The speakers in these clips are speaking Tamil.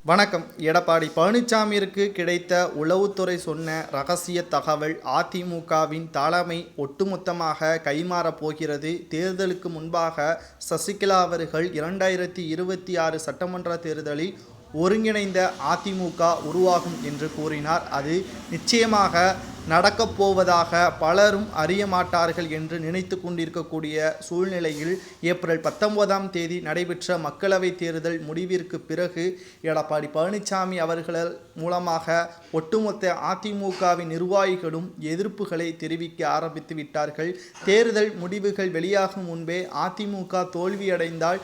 வணக்கம். எடப்பாடி பழனிசாமியிற்கு கிடைத்த உளவுத்துறை சொன்ன ரகசிய தகவல் அதிமுகவின் தலைமை ஒட்டுமொத்தமாக கைமாறப் போகிறது. தேர்தலுக்கு முன்பாக சசிகலா அவர்கள் 2026 சட்டமன்ற தேர்தலில் ஒருங்கிணைந்த அதிமுக உருவாகும் என்று கூறினார். அது நிச்சயமாக நடக்கப் போவதாக பலரும் அறிய மாட்டார்கள் என்று நினைத்து கொண்டிருக்கக்கூடிய சூழ்நிலையில் ஏப்ரல் 19ஆம் தேதி நடைபெற்ற மக்களவைத் தேர்தல் முடிவிற்கு பிறகு எடப்பாடி பழனிசாமி அவர்கள் மூலமாக ஒட்டுமொத்த அதிமுகவின் நிர்வாகிகளும் எதிர்ப்புகளை தெரிவிக்க ஆரம்பித்து விட்டார்கள். தேர்தல் முடிவுகள் வெளியாகும் முன்பே அதிமுக தோல்வியடைந்தால்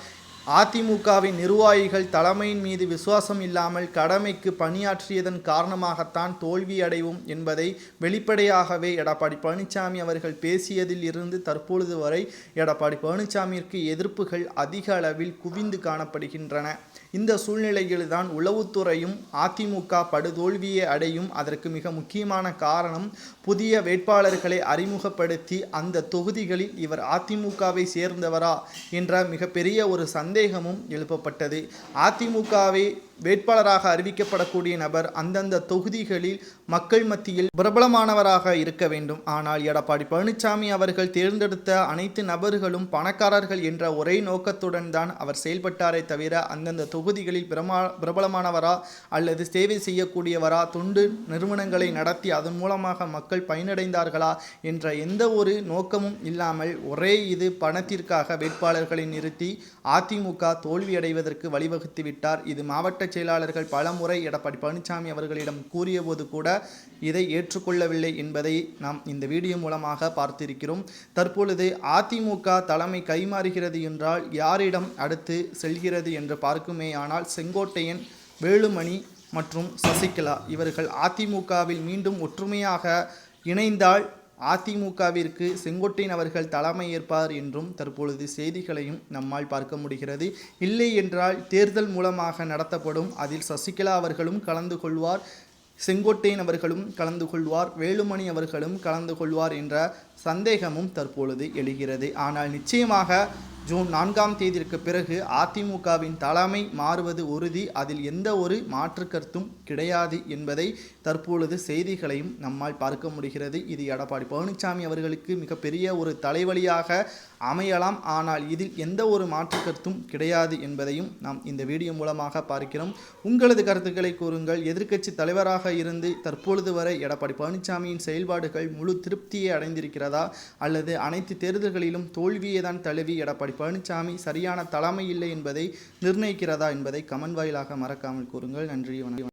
அதிமுகவின் நிர்வாகிகள் தலைமையின் மீது விசுவாசம் இல்லாமல் கடமைக்கு பணியாற்றியதன் காரணமாகத்தான் தோல்வியடைவும் என்பதை வெளிப்படையாகவே எடப்பாடி பழனிசாமி அவர்கள் பேசியதில் இருந்து தற்பொழுது வரை எடப்பாடி பழனிசாமிற்கு எதிர்ப்புகள் அதிக அளவில் குவிந்து காணப்படுகின்றன. இந்த சூழ்நிலையில்தான் உளவுத்துறையும் அதிமுக படுதோல்வியை அடையும். அதற்கு மிக முக்கியமான காரணம் புதிய வேட்பாளர்களை அறிமுகப்படுத்தி அந்த தொகுதிகளில் இவர் அதிமுகவை சேர்ந்தவரா என்ற மிகப்பெரிய ஒரு சந்தேகமும் எழுப்பப்பட்டது. அதிமுகவை வேட்பாளராக அறிவிக்கப்படக்கூடிய நபர் அந்தந்த தொகுதிகளில் மக்கள் மத்தியில் பிரபலமானவராக இருக்க வேண்டும். ஆனால் எடப்பாடி பழனிசாமி அவர்கள் தேர்ந்தெடுத்த அனைத்து நபர்களும் பணக்காரர்கள் என்ற ஒரே நோக்கத்துடன் தான் அவர் செயல்பட்டாரே தவிர அந்தந்த தொகுதிகளில் பிரபலமானவரா அல்லது சேவை செய்யக்கூடியவரா, தொண்டு நிறுவனங்களை நடத்தி அதன் மூலமாக மக்கள் பயனடைந்தார்களா என்ற எந்த ஒரு நோக்கமும் இல்லாமல் ஒரே இது பணத்திற்காக வேட்பாளர்களை நிறுத்தி அதிமுக தோல்வியடைவதற்கு வழிவகுத்து விட்டார். இது மாவட்ட செயலாளர்கள் பலமுறை எடப்பாடி பழனிசாமி அவர்களிடம் கூறிய போது கூட இதை ஏற்றுக்கொள்ளவில்லை என்பதை நாம் இந்த வீடியோ மூலமாக பார்த்திருக்கிறோம். தற்பொழுது அதிமுக தலைமை கைமாறுகிறது என்றால் யாரிடம் அடுத்து செல்கிறது என்று பார்க்குமேயானால் செங்கோட்டையன், வேலுமணி மற்றும் சசிகலா இவர்கள் அதிமுகவில் மீண்டும் ஒற்றுமையாக இணைந்தால் அதிமுகவிற்கு செங்கோட்டையன் அவர்கள் தலைமை ஏற்பார் என்றும் தற்பொழுது செய்திகளையும் நம்மால் பார்க்க முடிகிறது. இல்லை என்றால் தேர்தல் மூலமாக நடத்தப்படும் அதில் சசிகலா அவர்களும் கலந்து கொள்வார், செங்கோட்டையன் அவர்களும் கலந்து கொள்வார், வேலுமணி அவர்களும் கலந்து கொள்வார் என்ற சந்தேகமும் தற்பொழுது எழுகிறது. ஆனால் நிச்சயமாக ஜூன் 4ஆம் தேதிக்கு பிறகு அதிமுகவின் தலைமை மாறுவது உறுதி. அதில் எந்த ஒரு மாற்று கருத்தும் கிடையாது என்பதை தற்பொழுது செய்திகளையும் நம்மால் பார்க்க முடிகிறது. இது எடப்பாடி பழனிசாமி அவர்களுக்கு மிகப்பெரிய ஒரு தலைவலியாக அமையலாம். ஆனால் இதில் எந்த ஒரு மாற்று கருத்தும் கிடையாது என்பதையும் நாம் இந்த வீடியோ மூலமாக பார்க்கிறோம். உங்களது கருத்துக்களை கூறுங்கள். எதிர்க்கட்சி தலைவராக இருந்து தற்பொழுது வரை எடப்பாடி பழனிசாமியின் செயல்பாடுகள் முழு திருப்தியை அடைந்திருக்கிறதா அல்லது அனைத்து தேர்தல்களிலும் தோல்வியை தான் தழுவி எடப்பாடி பழனிசாமி சரியான தலைமை இல்லை என்பதை நிர்ணயிக்கிறதா என்பதை கமெண்ட் வாயிலாக மறக்காமல் கூறுங்கள். நன்றி, வணக்கம்.